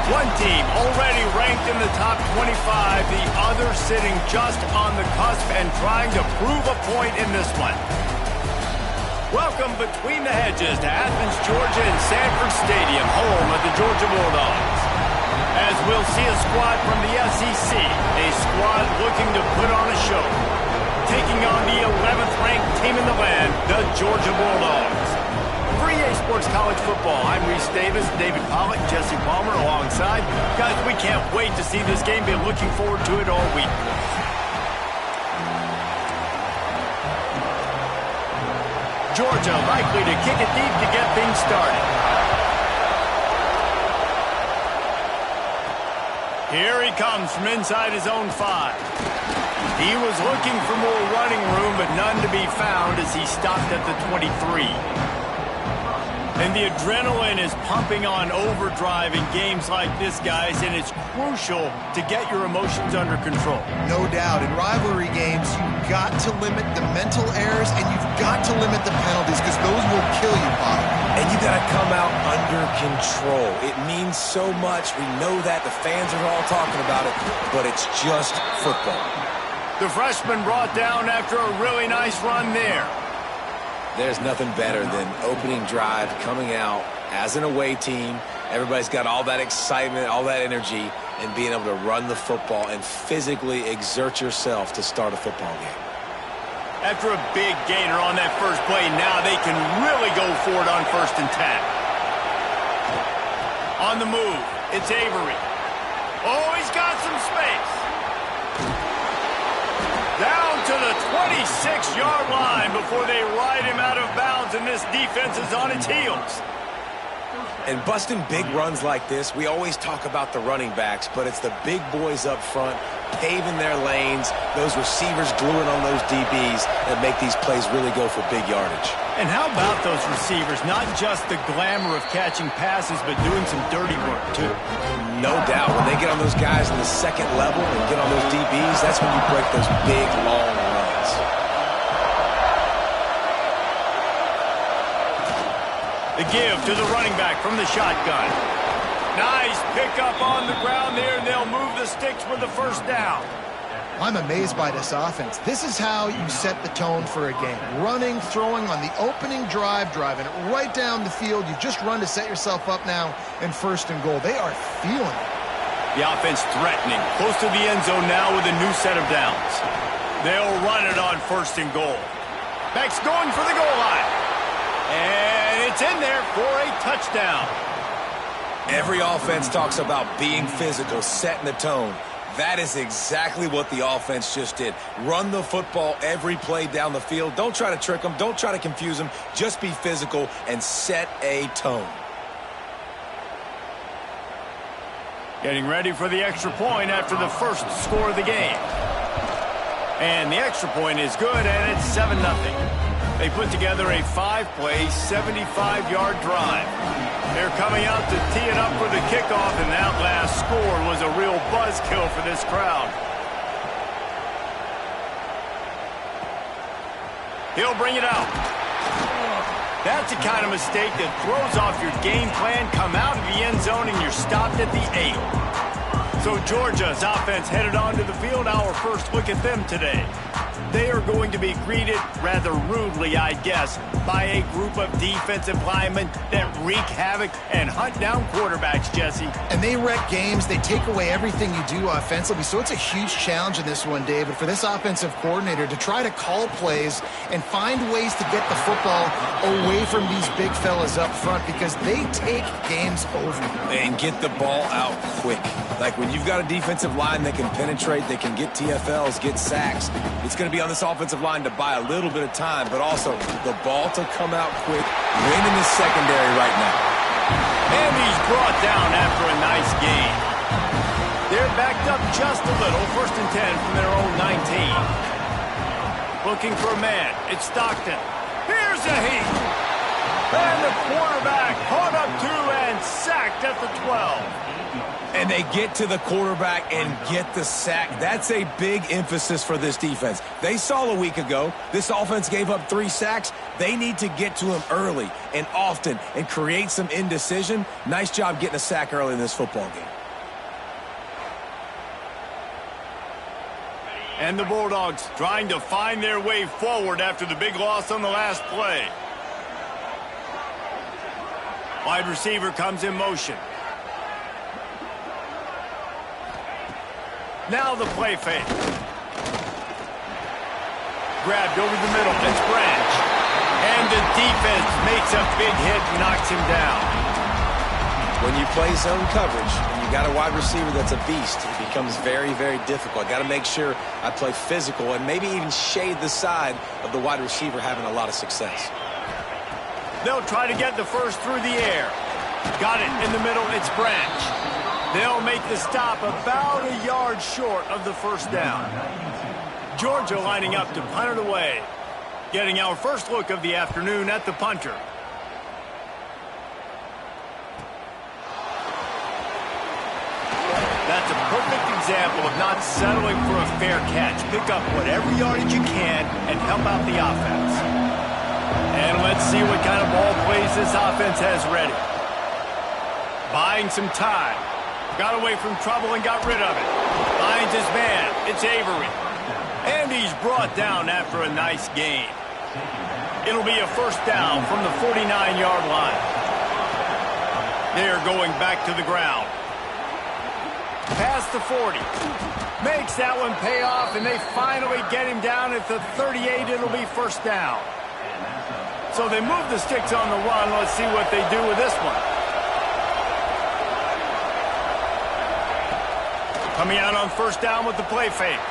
One team already ranked in the top 25, the other sitting just on the cusp and trying to prove a point in this one. Welcome between the hedges to Athens, Georgia and Sanford Stadium, home of the Georgia Bulldogs. As we'll see a squad from the SEC, a squad looking to put on a show. Taking on the 11th ranked team in the land, the Georgia Bulldogs. For EA Sports College Football, I'm Reese Davis, David Pollock, Jesse Palmer alongside. Guys, we can't wait to see this game. Been looking forward to it all week. Georgia likely to kick it deep to get things started. Here he comes from inside his own 5. He was looking for more running room, but none to be found as he stopped at the 23. And the adrenaline is pumping on overdrive in games like this, guys, and it's crucial to get your emotions under control. No doubt. In rivalry games, you've got to limit the mental errors, and you've got to limit the penalties, because those will kill you, Bob. And you got to come out under control. It means so much. We know that. The fans are all talking about it, but it's just football. The freshman brought down after a really nice run there. There's nothing better than opening drive, coming out as an away team. Everybody's got all that excitement, all that energy, and being able to run the football and physically exert yourself to start a football game. After a big gainer on that first play, now they can really go for it on 1st and 10. On the move, it's Avery. Oh, he's got some space. Down to the 26-yard line before they ride him out of bounds, and this defense is on its heels. And busting big runs like this, we always talk about the running backs, but it's the big boys up front paving their lanes, those receivers gluing on those DBs that make these plays really go for big yardage. And how about those receivers? Not just the glamour of catching passes, but doing some dirty work, too. No doubt. When they get on those guys in the second level and get on those DBs, that's when you break those big, long runs. The give to the running back from the shotgun. Nice pickup on the ground there, and they'll move the sticks with the first down. I'm amazed by this offense. This is how you set the tone for a game. Running, throwing on the opening drive, driving it right down the field. You just run to set yourself up now in 1st and goal. They are feeling it. The offense threatening, close to the end zone now with a new set of downs. They'll run it on 1st and goal. Back's going for the goal line. And it's in there for a touchdown. Every offense talks about being physical, setting the tone. That is exactly what the offense just did. Run the football every play down the field. Don't try to trick them. Don't try to confuse them. Just be physical and set a tone. Getting ready for the extra point after the first score of the game. And the extra point is good, and it's 7-0. They put together a 5-play, 75-yard drive. They're coming out to tee it up for the kickoff, and that last score was a real buzzkill for this crowd. He'll bring it out. That's the kind of mistake that throws off your game plan. Come out of the end zone, and you're stopped at the 8. So Georgia's offense headed onto the field. Our first look at them today. They are going to be greeted rather rudely, I guess, by a group of defensive linemen that wreak havoc and hunt down quarterbacks, Jesse. And they wreck games. They take away everything you do offensively. So it's a huge challenge in this one, David, for this offensive coordinator to try to call plays and find ways to get the football away from these big fellas up front, because they take games over. And get the ball out quick. Like when you've got a defensive line that can penetrate, they can get TFLs, get sacks, it's going to be on this offensive line to buy a little bit of time, but also the ball to come out quick, win in the secondary right now. And he's brought down after a nice gain. They're backed up just a little, 1st and 10 from their own 19. Looking for a man, it's Stockton. Here's a heat. And the quarterback caught up to and sacked at the 12. And they get to the quarterback and get the sack. That's a big emphasis for this defense. They saw a week ago, this offense gave up 3 sacks. They need to get to him early and often and create some indecision. Nice job getting a sack early in this football game. And the Bulldogs trying to find their way forward after the big loss on the last play. Wide receiver comes in motion. Now the play fake. Grabbed over the middle. It's Branch. And the defense makes a big hit and knocks him down. When you play zone coverage and you got a wide receiver that's a beast, it becomes very, very difficult. Got to make sure I play physical and maybe even shade the side of the wide receiver having a lot of success. They'll try to get the first through the air. Got it in the middle. It's Branch. They'll make the stop about a yard short of the first down. Georgia lining up to punt it away. Getting our first look of the afternoon at the punter. That's a perfect example of not settling for a fair catch. Pick up whatever yardage you can and help out the offense. And let's see what kind of ball plays this offense has ready. Buying some time. Got away from trouble and got rid of it. Finds his man. It's Avery. And he's brought down after a nice gain. It'll be a first down from the 49-yard line. They're going back to the ground. Past the 40. Makes that one pay off, and they finally get him down at the 38. It'll be first down. So they move the sticks on the run. Let's see what they do with this one. Coming out on first down with the play fake.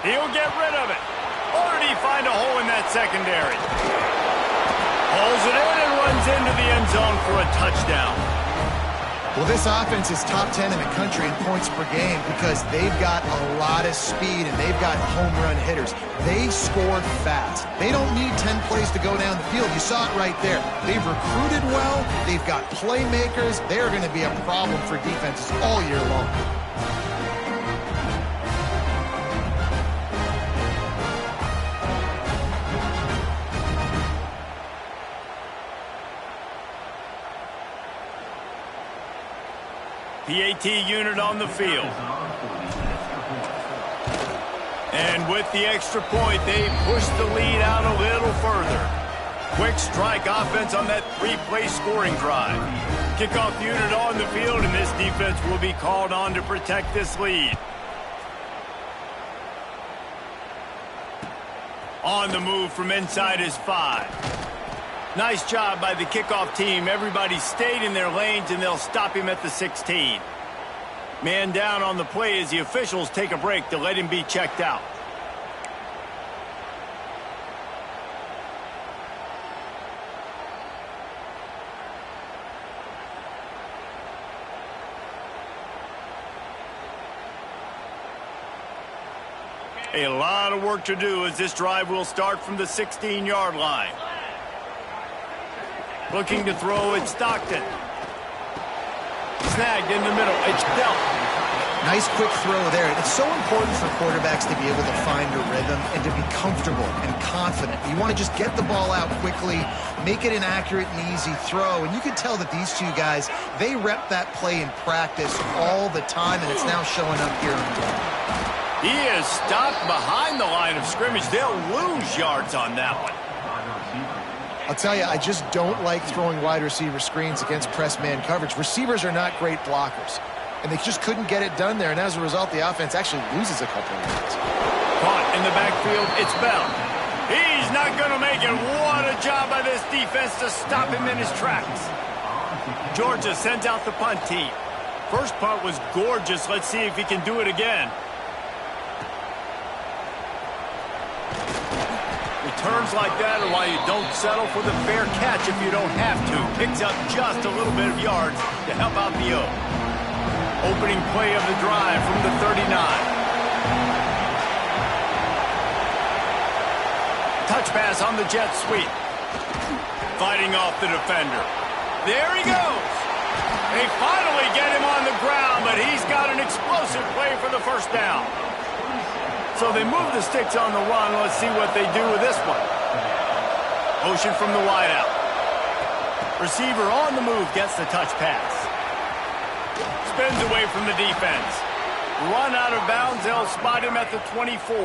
He'll get rid of it. Or did he find a hole in that secondary? Pulls it in and runs into the end zone for a touchdown. Well, this offense is top 10 in the country in points per game because they've got a lot of speed and they've got home run hitters. They scored fast. They don't need 10 plays to go down the field. You saw it right there. They've recruited well. They've got playmakers. They're going to be a problem for defenses all year long. PAT unit on the field. And with the extra point, they push the lead out a little further. Quick strike offense on that 3-play scoring drive. Kickoff unit on the field, and this defense will be called on to protect this lead. On the move from inside his 5. Nice job by the kickoff team. Everybody stayed in their lanes, and they'll stop him at the 16. Man down on the play as the officials take a break to let him be checked out. A lot of work to do as this drive will start from the 16-yard line. Looking to throw, it's Stockton. Snagged in the middle, it's Bell. Nice quick throw there. It's so important for quarterbacks to be able to find a rhythm and to be comfortable and confident. You want to just get the ball out quickly, make it an accurate and easy throw. And you can tell that these two guys, they rep that play in practice all the time, and it's now showing up here in the game. He is stopped behind the line of scrimmage. They'll lose yards on that one. I'll tell you, I just don't like throwing wide receiver screens against press man coverage. Receivers are not great blockers, and they just couldn't get it done there, and as a result, the offense actually loses a couple of yards. Caught in the backfield, it's Bell. He's not going to make it. What a job by this defense to stop him in his tracks. Georgia sends out the punt team. First punt was gorgeous. Let's see if he can do it again. Returns like that are why you don't settle for the fair catch if you don't have to. Picks up just a little bit of yards to help out the O. Opening play of the drive from the 39. Touch pass on the jet sweep. Fighting off the defender. There he goes. They finally get him on the ground, but he's got an explosive play for the first down. So they move the sticks on the run. Let's see what they do with this one. Motion from the wideout. Receiver on the move gets the touch pass. Spins away from the defense. Run out of bounds. They'll spot him at the 24.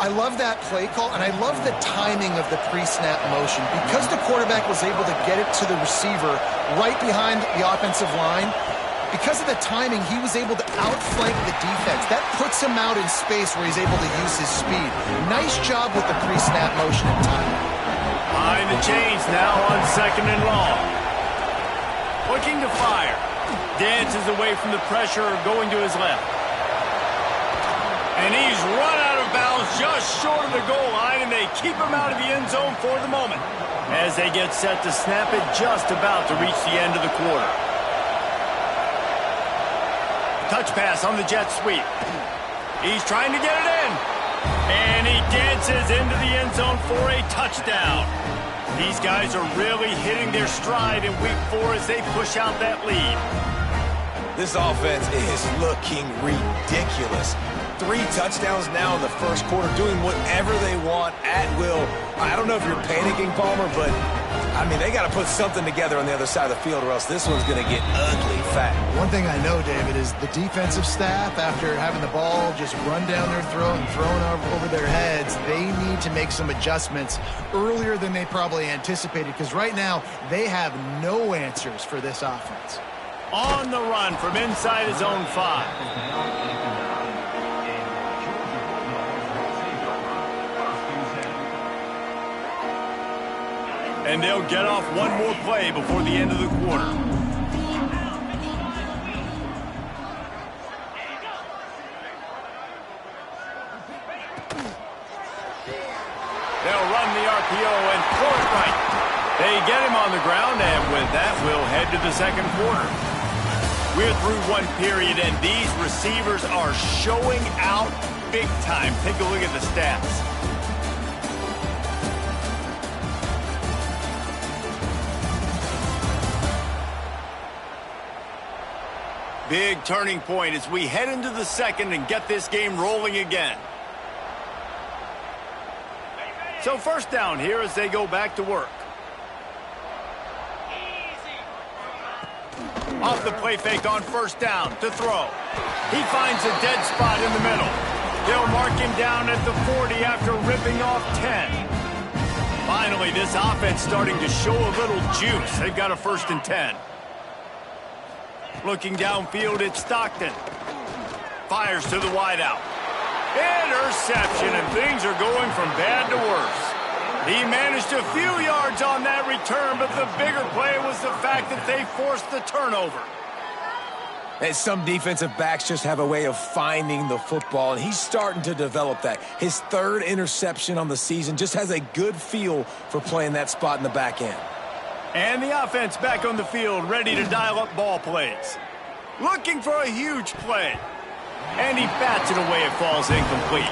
I love that play call, and I love the timing of the pre-snap motion. Because the quarterback was able to get it to the receiver right behind the offensive line, because of the timing, he was able to outflank the defense. That puts him out in space where he's able to use his speed. Nice job with the pre-snap motion and timing. Behind the chains now on 2nd and long. Looking to fire. Dances away from the pressure, going to his left. And he's run out of bounds just short of the goal line, and they keep him out of the end zone for the moment as they get set to snap it just about to reach the end of the quarter. Touch pass on the jet sweep. He's trying to get it in. And he dances into the end zone for a touchdown. These guys are really hitting their stride in week 4 as they push out that lead. This offense is looking ridiculous. 3 touchdowns now in the first quarter, doing whatever they want at will. I don't know if you're panicking, Palmer, but, I mean, they got to put something together on the other side of the field or else this one's going to get ugly fast. One thing I know, David, is the defensive staff, after having the ball just run down their throat and thrown over their heads, they need to make some adjustments earlier than they probably anticipated, because right now they have no answers for this offense. On the run from inside his own 5. And they'll get off one more play before the end of the quarter. They'll run the RPO and throw it right. They get him on the ground, and with that, we'll head to the second quarter. We're through one period, and these receivers are showing out big time. Take a look at the stats. Big turning point as we head into the second and get this game rolling again. So first down here as they go back to work. Off the play fake on first down to throw. He finds a dead spot in the middle. They'll mark him down at the 40 after ripping off 10. Finally, this offense starting to show a little juice. They've got a 1st and 10. Looking downfield, it's Stockton. Fires to the wideout. Interception, and things are going from bad to worse. He managed a few yards on that return, but the bigger play was the fact that they forced the turnover. And some defensive backs just have a way of finding the football, and he's starting to develop that. His 3rd interception on the season, just has a good feel for playing that spot in the back end. And the offense back on the field, ready to dial up ball plays. Looking for a huge play. And he bats it away. It falls incomplete.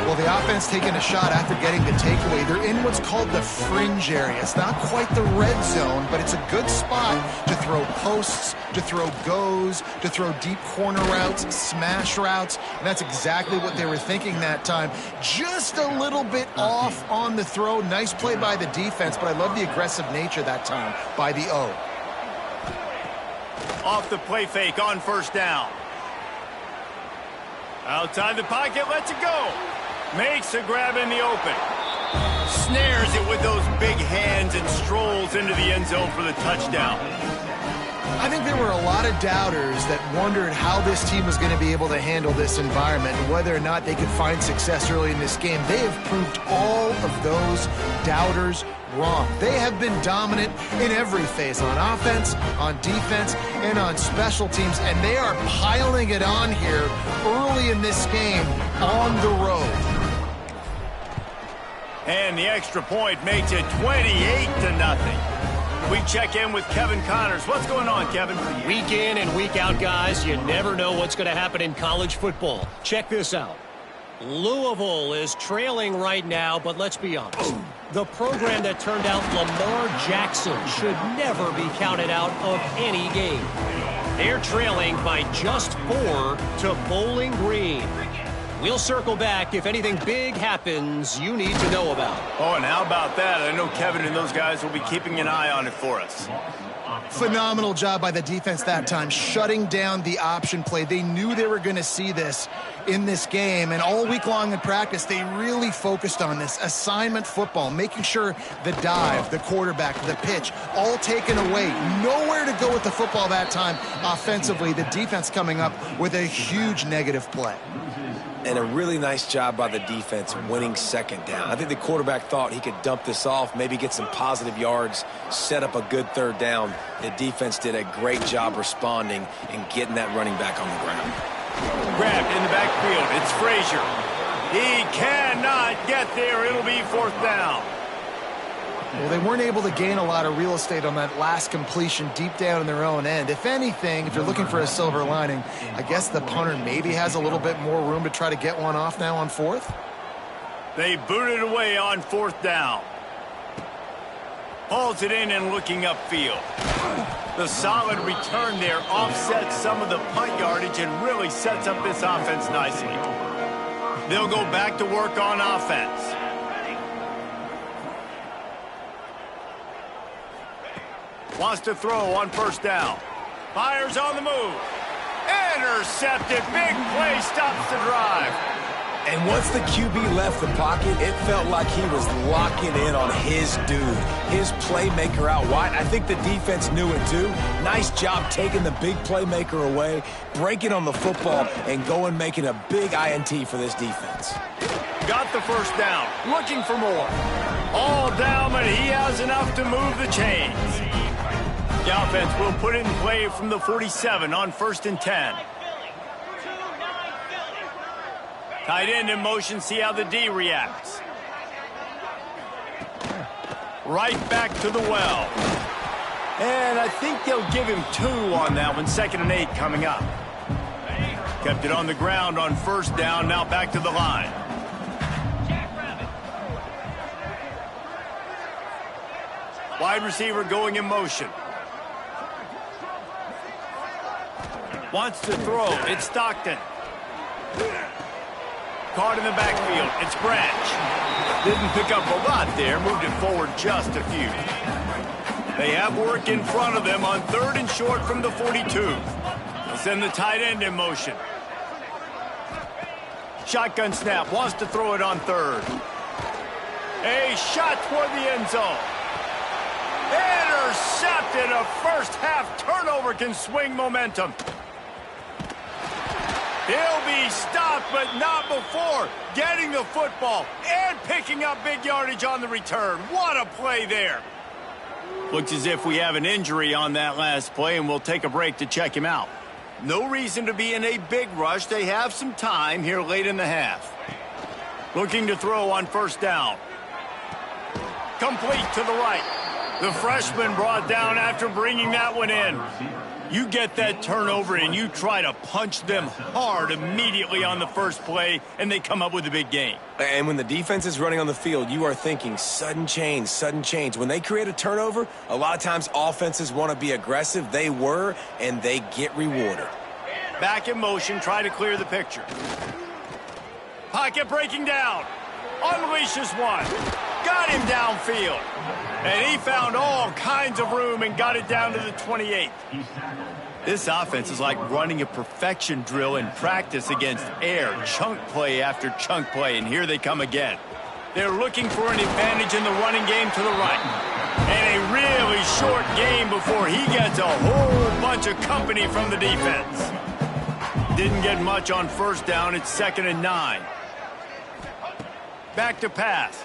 Well, the offense taking a shot after getting the takeaway. They're in what's called the fringe area. It's not quite the red zone, but it's a good spot to throw posts, to throw goes, to throw deep corner routes, smash routes. And that's exactly what they were thinking that time. Just a little bit off on the throw. Nice play by the defense, but I love the aggressive nature that time by the O. Off the play fake on first down. Outside the pocket, lets it go. Makes a grab in the open. Snares it with those big hands and strolls into the end zone for the touchdown. I think there were a lot of doubters that wondered how this team was going to be able to handle this environment and whether or not they could find success early in this game. They have proved all of those doubters wrong. They have been dominant in every phase, on offense, on defense, and on special teams, and they are piling it on here early in this game on the road. And the extra point makes it 28-0. We check in with Kevin Connors. What's going on, Kevin? Week in and week out, guys, you never know what's going to happen in college football. Check this out. Louisville is trailing right now, but let's be honest. The program that turned out Lamar Jackson should never be counted out of any game. They're trailing by just 4 to Bowling Green. We'll circle back if anything big happens you need to know about. Oh, and how about that? I know Kevin and those guys will be keeping an eye on it for us. Phenomenal job by the defense that time, shutting down the option play. They knew they were going to see this in this game, and all week long in practice, they really focused on this assignment football, making sure the dive, the quarterback, the pitch, all taken away. Nowhere to go with the football that time offensively. The defense coming up with a huge negative play. And a really nice job by the defense winning second down. I think the quarterback thought he could dump this off, maybe get some positive yards, set up a good third down. The defense did a great job responding and getting that running back on the ground. Grabbed in the backfield. It's Frazier. He cannot get there. It'll be fourth down. Well, they weren't able to gain a lot of real estate on that last completion deep down in their own end. If anything, if you're looking for a silver lining, I guess the punter maybe has a little bit more room to try to get one off now on fourth. They booted away on fourth down. Hauls it in and looking upfield. The solid return there offsets some of the punt yardage and really sets up this offense nicely. They'll go back to work on offense. Wants to throw on first down. Fires on the move. Intercepted. Big play stops the drive. And once the QB left the pocket, it felt like he was locking in on his dude, his playmaker out wide. I think the defense knew it too. Nice job taking the big playmaker away, breaking on the football, and going making a big INT for this defense. Got the first down. Looking for more. All down, but he has enough to move the chains. The offense will put it in play from the 47 on 1st and 10. Tight end in motion, see how the D reacts. Right back to the well. And I think they'll give him 2 on that one. 2nd and 8 coming up. Kept it on the ground on first down, now back to the line. Wide receiver going in motion. Wants to throw. It's Stockton. Caught in the backfield. It's Branch. Didn't pick up a lot there. Moved it forward just a few. They have work in front of them on 3rd and short from the 42. They'll send the tight end in motion. Shotgun snap. Wants to throw it on 3rd. A shot toward the end zone. Intercepted. A first half turnover can swing momentum. He'll be stopped, but not before getting the football and picking up big yardage on the return. What a play there. Looks as if we have an injury on that last play, and we'll take a break to check him out. No reason to be in a big rush. They have some time here late in the half. Looking to throw on first down. Complete to the right. The freshman brought down after bringing that one in. You get that turnover and you try to punch them hard immediately on the first play, and they come up with a big gain. And when the defense is running on the field, you are thinking sudden change, sudden change. When they create a turnover, a lot of times offenses want to be aggressive. They were, and they get rewarded. Back in motion, try to clear the picture. Pocket breaking down. Unleashes one. Got him downfield. And he found all kinds of room and got it down to the 28. This offense is like running a perfection drill in practice against air. Chunk play after chunk play, and here they come again. They're looking for an advantage in the running game to the right. And a really short game before he gets a whole bunch of company from the defense. Didn't get much on first down. It's 2nd and 9. Back to pass.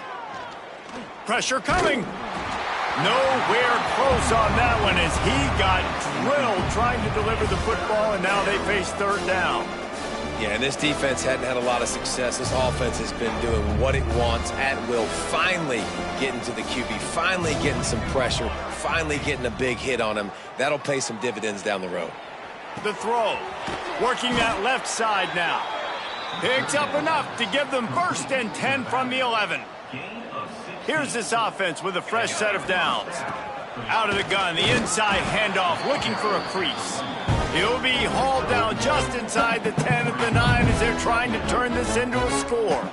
Pressure coming. Nowhere close on that one as he got drilled trying to deliver the football, and now they face 3rd down. Yeah, and this defense hadn't had a lot of success. This offense has been doing what it wants at will. Finally getting to the QB, finally getting some pressure, finally getting a big hit on him. That'll pay some dividends down the road. The throw. Working that left side now. Picks up enough to give them 1st and 10 from the 11. Here's this offense with a fresh set of downs. Out of the gun, the inside handoff, looking for a crease. He'll be hauled down just inside the 10 at the 9 as they're trying to turn this into a score.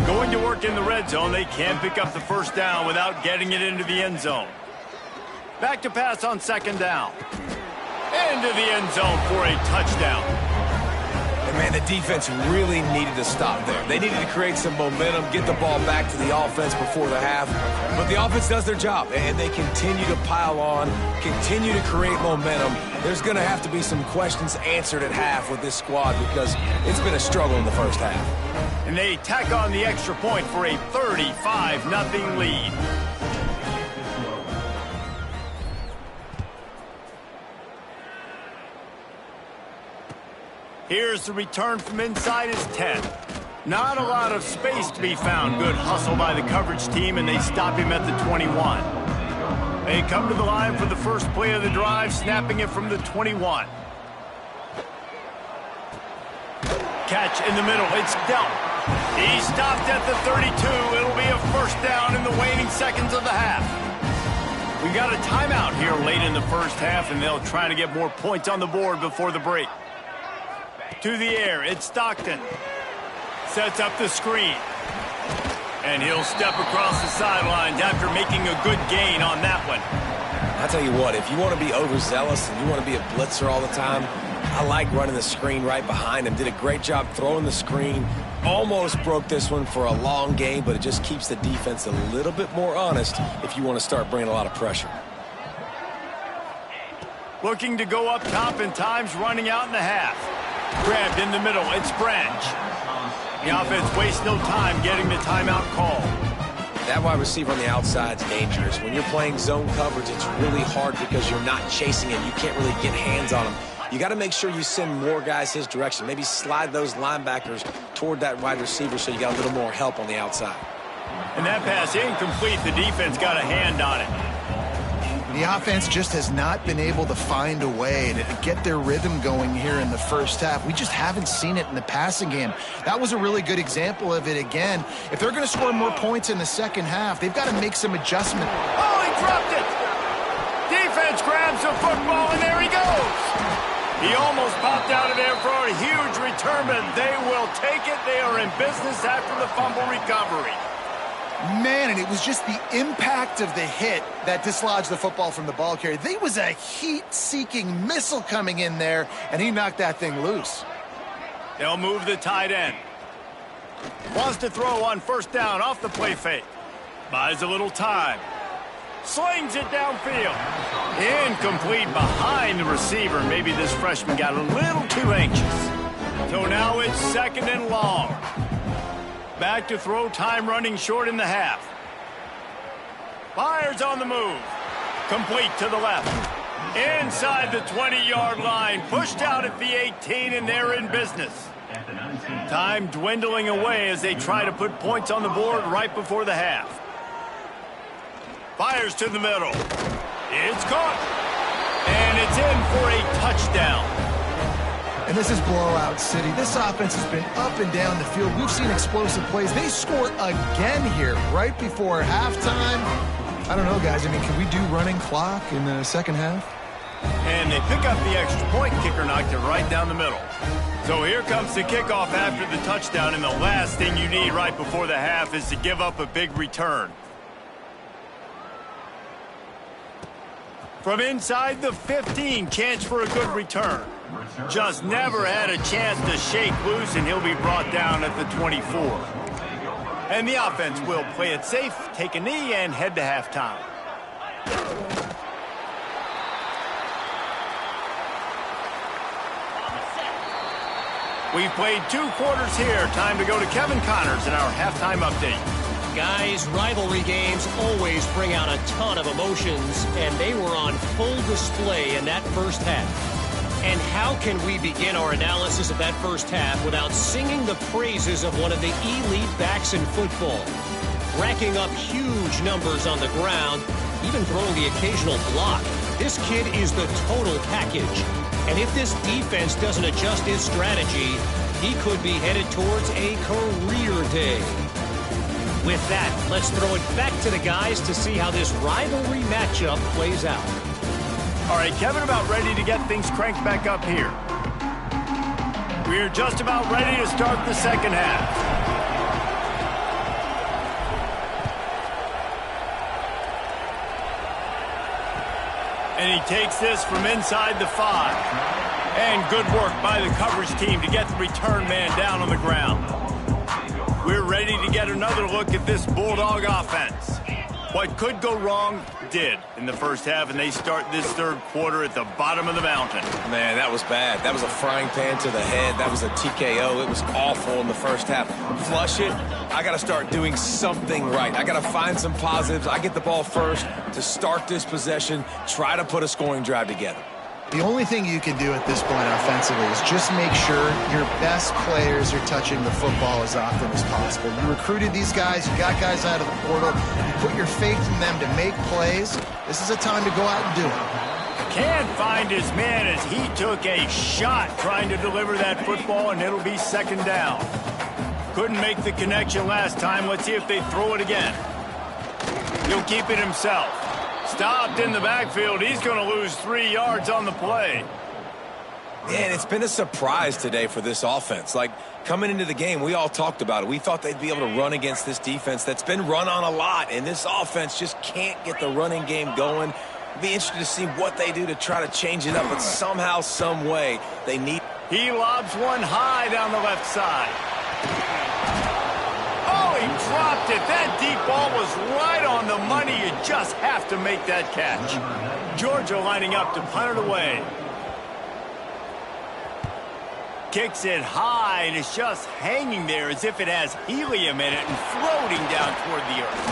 Going to work in the red zone, they can't pick up the 1st down without getting it into the end zone. Back to pass on 2nd down. Into the end zone for a touchdown. And man, the defense really needed to stop there. They needed to create some momentum, get the ball back to the offense before the half. But the offense does their job, and they continue to pile on, continue to create momentum. There's going to have to be some questions answered at half with this squad because it's been a struggle in the 1st half. And they tack on the extra point for a 35-0 lead. Here's the return from inside his 10. Not a lot of space to be found. Good hustle by the coverage team, and they stop him at the 21. They come to the line for the first play of the drive, snapping it from the 21. Catch in the middle. It's dealt. He stopped at the 32. It'll be a 1st down in the waning seconds of the half. We got a timeout here late in the 1st half, and they'll try to get more points on the board before the break. To the air, it's Stockton. Sets up the screen. And he'll step across the sidelines after making a good gain on that one. I'll tell you what, if you want to be overzealous and you want to be a blitzer all the time, I like running the screen right behind him. Did a great job throwing the screen. Almost broke this one for a long game, but it just keeps the defense a little bit more honest if you want to start bringing a lot of pressure. Looking to go up top and times running out in the half. Grabbed in the middle, it's Branch. The offense wastes no time getting the timeout call. That wide receiver on the outside is dangerous. When you're playing zone coverage, it's really hard because you're not chasing him. You can't really get hands on him. You got to make sure you send more guys his direction. Maybe slide those linebackers toward that wide receiver so you got a little more help on the outside. And that pass incomplete. The defense got a hand on it. The offense just has not been able to find a way to get their rhythm going here in the 1st half. We just haven't seen it in the passing game. That was a really good example of it again. If they're going to score more points in the 2nd half, they've got to make some adjustment. Oh, he dropped it! Defense grabs the football, and there he goes! He almost popped out of there for a huge return, but they will take it. They are in business after the fumble recovery. Man, and it was just the impact of the hit that dislodged the football from the ball carrier. There was a heat-seeking missile coming in there, and he knocked that thing loose. They'll move the tight end. Wants to throw on 1st down off the play fake. Buys a little time. Slings it downfield. Incomplete behind the receiver. Maybe this freshman got a little too anxious. So now it's 2nd and long. Back to throw, time running short in the half. Fires on the move. Complete to the left. Inside the 20-yard line. Pushed out at the 18, and they're in business. Time dwindling away as they try to put points on the board right before the half. Fires to the middle. It's caught. And it's in for a touchdown. And this is blowout city. This offense has been up and down the field. We've seen explosive plays. They score again here right before halftime. I don't know, guys. I mean, can we do running clock in the 2nd half? And they pick up the extra point. Kicker knocked it right down the middle. So here comes the kickoff after the touchdown, and the last thing you need right before the half is to give up a big return. From inside the 15, chance for a good return. Just never had a chance to shake loose, and he'll be brought down at the 24. And the offense will play it safe, take a knee, and head to halftime. We've played 2 quarters here. Time to go to Kevin Connors in our halftime update. Guys, rivalry games always bring out a ton of emotions, and they were on full display in that 1st half. And how can we begin our analysis of that 1st half without singing the praises of one of the elite backs in football? Racking up huge numbers on the ground, even throwing the occasional block. This kid is the total package. And if this defense doesn't adjust its strategy, he could be headed towards a career day. With that, let's throw it back to the guys to see how this rivalry matchup plays out. All right, Kevin, about ready to get things cranked back up here. We're just about ready to start the second half. And he takes this from inside the 5. And good work by the coverage team to get the return man down on the ground. We're ready to get another look at this Bulldog offense. What could go wrong did in the first half, and they start this third quarter at the bottom of the mountain. Man, that was bad. That was a frying pan to the head. That was a TKO. It was awful in the first half. Flush it. I got to start doing something right. I got to find some positives. I get the ball first to start this possession, try to put a scoring drive together. The only thing you can do at this point offensively is just make sure your best players are touching the football as often as possible. You recruited these guys, you got guys out of the portal, you put your faith in them to make plays. This is a time to go out and do it. Can't find his man as he took a shot trying to deliver that football, and it'll be second down. Couldn't make the connection last time. Let's see if they throw it again. He'll keep it himself. Stopped in the backfield. He's going to lose 3 yards on the play. Yeah, and it's been a surprise today for this offense. Like, coming into the game, we all talked about it. We thought they'd be able to run against this defense that's been run on a lot, and this offense just can't get the running game going. Be interested to see what they do to try to change it up, but somehow, some way, they need. He lobs one high down the left side. Oh, he dropped it. That deep ball was right on the money. You just have to make that catch. Georgia lining up to punt it away. Kicks it high, and it's just hanging there as if it has helium in it and floating down toward the earth.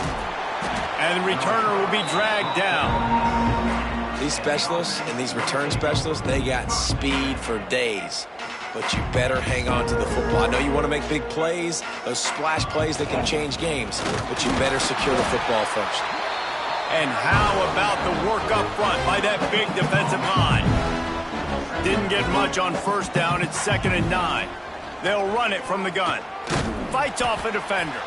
And the returner will be dragged down. These specialists and these return specialists, they got speed for days. But you better hang on to the football. I know you want to make big plays, those splash plays that can change games, but you better secure the football first. And how about the work up front by that big defensive line? Didn't get much on first down. It's 2nd and 9. They'll run it from the gun. Fights off a defender.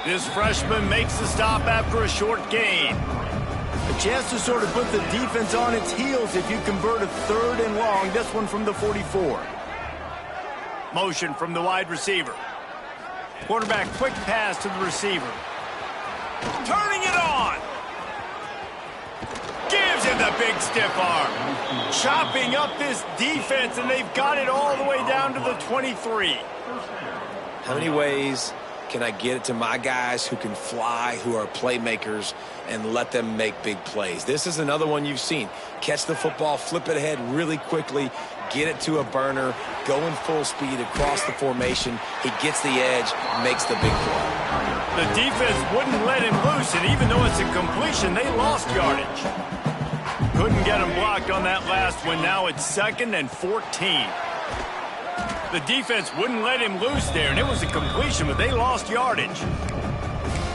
This freshman makes the stop after a short gain. A chance to sort of put the defense on its heels if you convert a 3rd and long. This one from the 44. Motion from the wide receiver. Quarterback quick pass to the receiver. Turning it on. Gives him the big stiff arm. Chopping up this defense, and they've got it all the way down to the 23. How many ways can I get it to my guys who can fly, who are playmakers, and let them make big plays? This is another one you've seen. Catch the football, flip it ahead really quickly, get it to a burner, going full speed across the formation. He gets the edge, makes the big play. The defense wouldn't let him loose, and even though it's a completion, they lost yardage. Couldn't get him blocked on that last one. Now it's 2nd and 14. The defense wouldn't let him loose there, and it was a completion, but they lost yardage.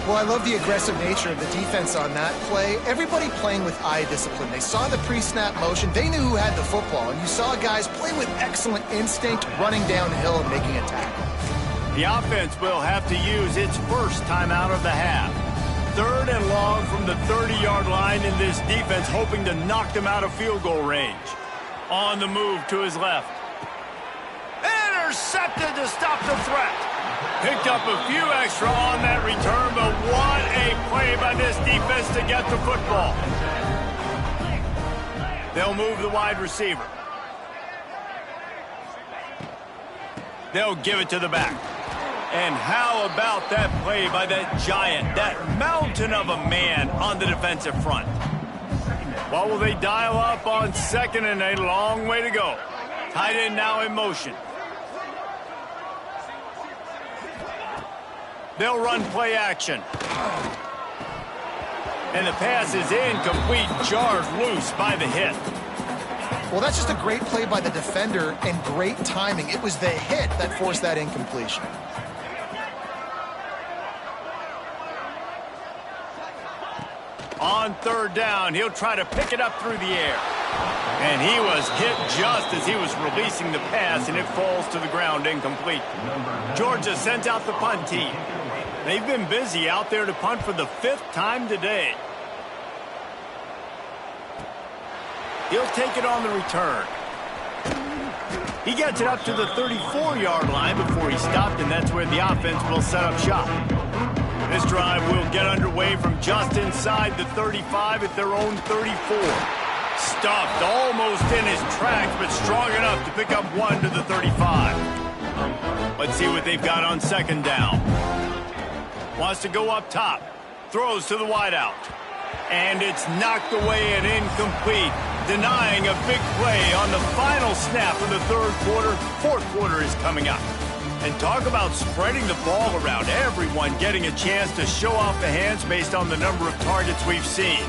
Well, I love the aggressive nature of the defense on that play. Everybody playing with eye discipline. They saw the pre-snap motion. They knew who had the football, and you saw guys play with excellent instinct, running downhill and making a tackle. The offense will have to use its first timeout of the half. 3rd and long from the 30-yard line, in this defense hoping to knock them out of field goal range. On the move to his left. Intercepted to stop the threat. Picked up a few extra on that return, but what a play by this defense to get the football. They'll move the wide receiver. They'll give it to the back. And how about that play by that giant, that mountain of a man on the defensive front? What will they dial up on 2nd and a long way to go? Tight end now in motion. They'll run play action. And the pass is incomplete, jarred loose by the hit. Well, that's just a great play by the defender and great timing. It was the hit that forced that incompletion. On 3rd down, he'll try to pick it up through the air. And he was hit just as he was releasing the pass, and it falls to the ground incomplete. Georgia sends out the punt team. They've been busy out there to punt for the 5th time today. He'll take it on the return. He gets it up to the 34-yard line before he stopped, and that's where the offense will set up shop. This drive will get underway from just inside the 35 at their own 34. Stuffed almost in his tracks, but strong enough to pick up 1 to the 35. Let's see what they've got on second down. Wants to go up top. Throws to the wideout. And it's knocked away and incomplete, denying a big play on the final snap of the 3rd quarter. 4th quarter is coming up. And talk about spreading the ball around. Everyone getting a chance to show off the hands based on the number of targets we've seen.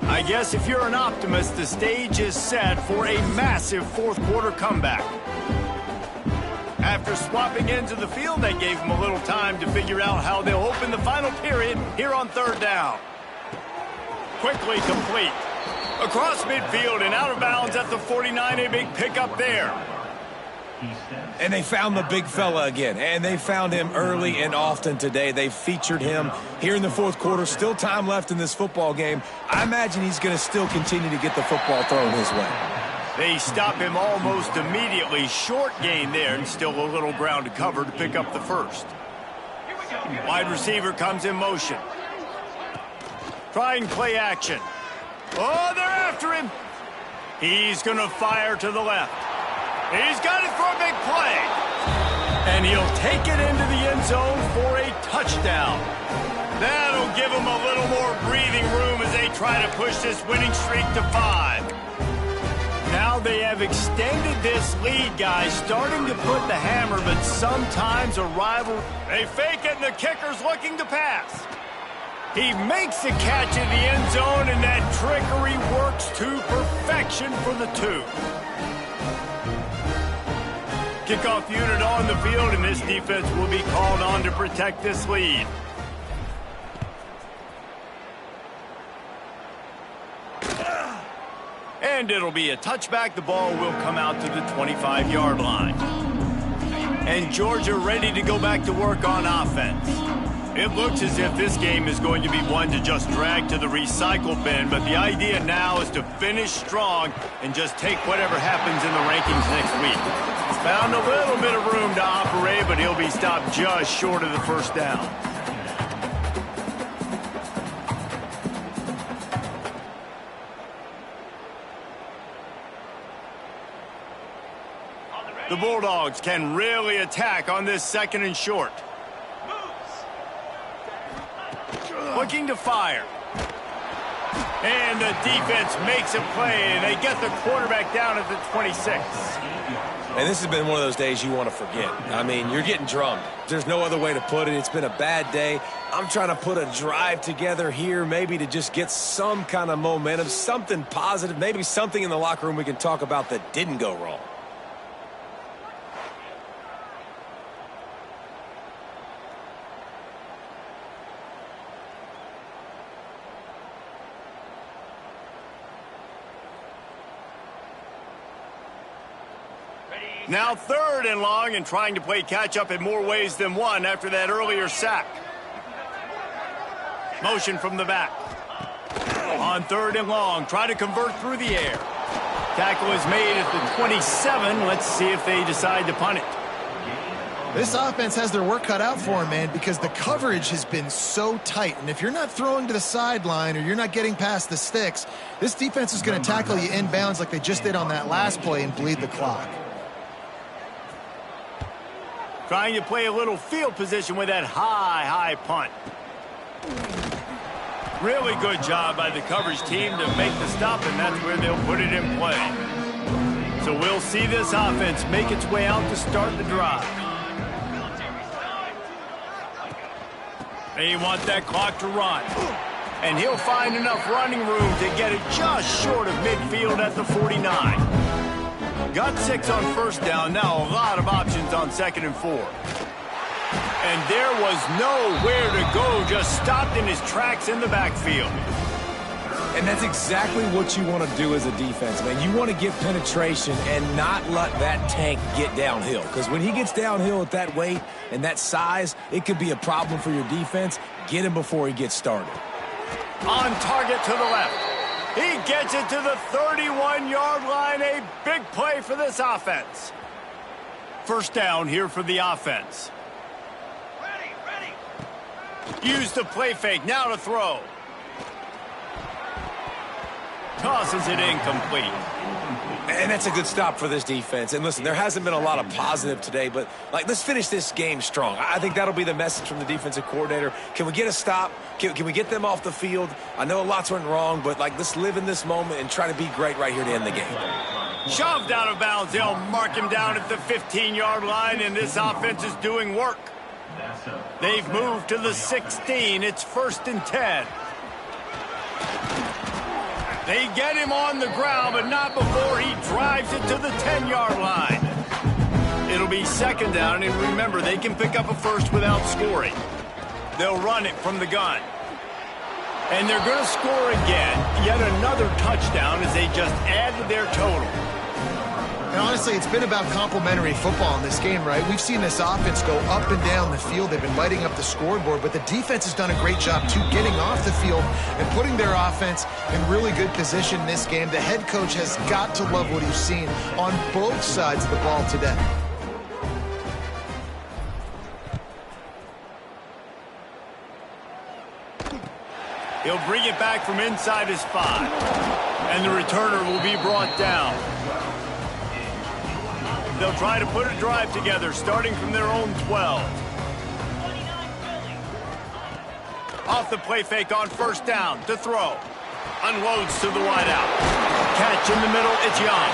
I guess if you're an optimist, the stage is set for a massive 4th quarter comeback. After swapping into the field, that gave them a little time to figure out how they'll open the final period here on 3rd down. Quickly complete. Across midfield and out of bounds at the 49, a big pickup there. And they found the big fella again, and they found him early and often today. They featured him here in the 4th quarter. Still time left in this football game. I imagine he's going to still continue to get the football thrown his way. They stop him almost immediately. Short gain there, and still a little ground to cover to pick up the 1st. Wide receiver comes in motion. Trying play action. Oh, they're after him. He's going to fire to the left. He's got it for a big play. And he'll take it into the end zone for a touchdown. That'll give him a little more breathing room as they try to push this winning streak to 5. Now they have extended this lead, guys, starting to put the hammer, but sometimes a rival. They fake it, and the kicker's looking to pass. He makes the catch in the end zone, and that trickery works to perfection for the 2. Kickoff unit on the field, and this defense will be called on to protect this lead. And it'll be a touchback. The ball will come out to the 25-yard line. And Georgia ready to go back to work on offense. It looks as if this game is going to be one to just drag to the recycle bin, but the idea now is to finish strong and just take whatever happens in the rankings next week. Found a little bit of room to operate, but he'll be stopped just short of the 1st down. The Bulldogs can really attack on this 2nd and short. Looking to fire. And the defense makes a play, and they get the quarterback down at the 26. And this has been one of those days you want to forget. I mean, you're getting drummed. There's no other way to put it. It's been a bad day. I'm trying to put a drive together here, maybe to just get some kind of momentum, something positive, maybe something in the locker room we can talk about that didn't go wrong. Now 3rd and long, and trying to play catch-up in more ways than one after that earlier sack. Motion from the back. On 3rd and long, try to convert through the air. Tackle is made at the 27. Let's see if they decide to punt it. This offense has their work cut out for them, man, because the coverage has been so tight. And if you're not throwing to the sideline or you're not getting past the sticks, this defense is going to tackle you inbounds like they just did on that last play and bleed the clock. Trying to play a little field position with that high punt. Really good job by the coverage team to make the stop, and that's where they'll put it in play. So we'll see this offense make its way out to start the drive. They want that clock to run. And he'll find enough running room to get it just short of midfield at the 49. Got 6 on 1st down. Now a lot of options on 2nd and 4. And there was nowhere to go, just stopped in his tracks in the backfield. And that's exactly what you want to do as a defense, man. You want to get penetration and not let that tank get downhill. Because when he gets downhill at that weight and that size, it could be a problem for your defense. Get him before he gets started. On target to the left. He gets it to the 31-yard line. A big play for this offense. First down here for the offense. Use the play fake. Now to throw. Tosses it incomplete. And that's a good stop for this defense. And listen, there hasn't been a lot of positive today, but let's finish this game strong. I think that'll be the message from the defensive coordinator. Can we get a stop? Can we get them off the field? I know a lot's went wrong, but let's live in this moment and try to be great right here to end the game. Shoved out of bounds. They'll mark him down at the 15-yard line, and this offense is doing work. They've moved to the 16. It's 1st and 10. They get him on the ground, but not before he drives it to the 10-yard line. It'll be 2nd down, and remember, they can pick up a first without scoring. They'll run it from the gun. And they're going to score again. Yet another touchdown as they just add to their total. And honestly, it's been about complementary football in this game, right? We've seen this offense go up and down the field. They've been lighting up the scoreboard, but the defense has done a great job, too, getting off the field and putting their offense in really good position in this game. The head coach has got to love what he's seen on both sides of the ball today. He'll bring it back from inside his 5. And the returner will be brought down. They'll try to put a drive together, starting from their own 12. Off the play fake on 1st down to throw. Unloads to the wideout. Catch in the middle, it's Young.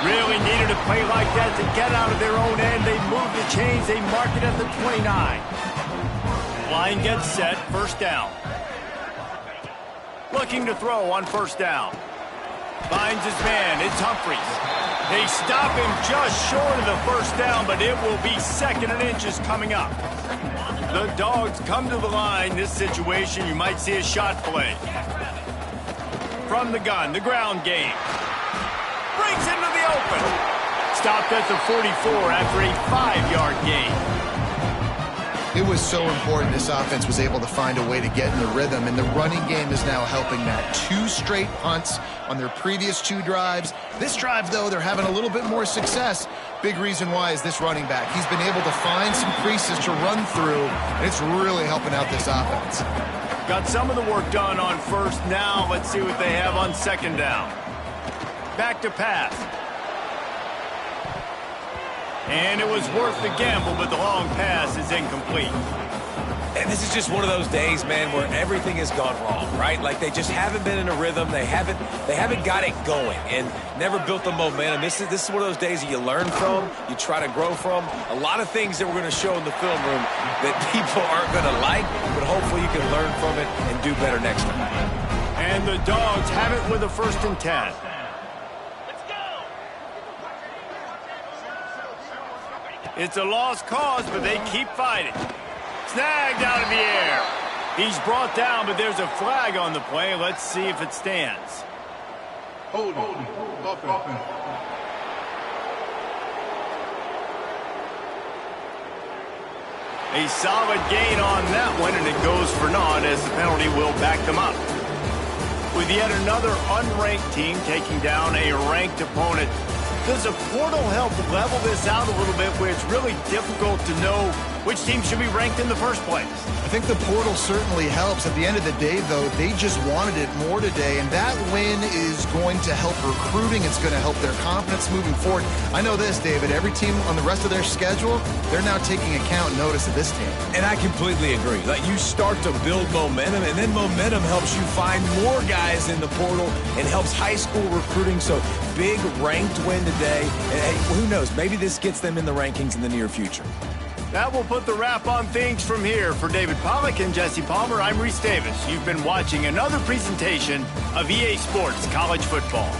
Really needed a play like that to get out of their own end. They move the chains, they mark it at the 29. Line gets set, 1st down. Looking to throw on 1st down. Finds his man, it's Humphries. They stop him just short of the 1st down, but it will be 2nd and inches coming up. The Dogs come to the line. This situation, you might see a shot play. From the gun, the ground game. Breaks into the open. Stopped at the 44 after a 5-yard gain. It was so important this offense was able to find a way to get in the rhythm, and the running game is now helping that. 2 straight punts on their previous 2 drives. This drive, though, they're having a little bit more success. Big reason why is this running back. He's been able to find some creases to run through, and it's really helping out this offense. Got some of the work done on 1st. Now let's see what they have on 2nd down. Back to pass. And it was worth the gamble, but the long pass is incomplete. And this is just one of those days, man, where everything has gone wrong, right? Like they just haven't been in a rhythm. They haven't got it going and never built the momentum. This is one of those days that you learn from, you try to grow from. A lot of things that we're going to show in the film room that people aren't going to like, but hopefully you can learn from it and do better next time. And the Dogs have it with a 1st and 10. It's a lost cause, but they keep fighting. Snagged out of the air. He's brought down, but there's a flag on the play. Let's see if it stands. Hold on. A solid gain on that one, and it goes for naught as the penalty will back them up. With yet another unranked team taking down a ranked opponent, does a portal help level this out a little bit where it's really difficult to know which team should be ranked in the first place? I think the portal certainly helps. At the end of the day, though, they just wanted it more today, and that win is going to help recruiting. It's going to help their confidence moving forward. I know this, David, every team on the rest of their schedule, they're now taking account and notice of this team. And I completely agree. Like, you start to build momentum, and then momentum helps you find more guys in the portal and helps high school recruiting. So big ranked win today. And hey, who knows, maybe this gets them in the rankings in the near future. That will put the wrap on things from here. For David Pollack and Jesse Palmer, I'm Reese Davis. You've been watching another presentation of EA Sports College Football.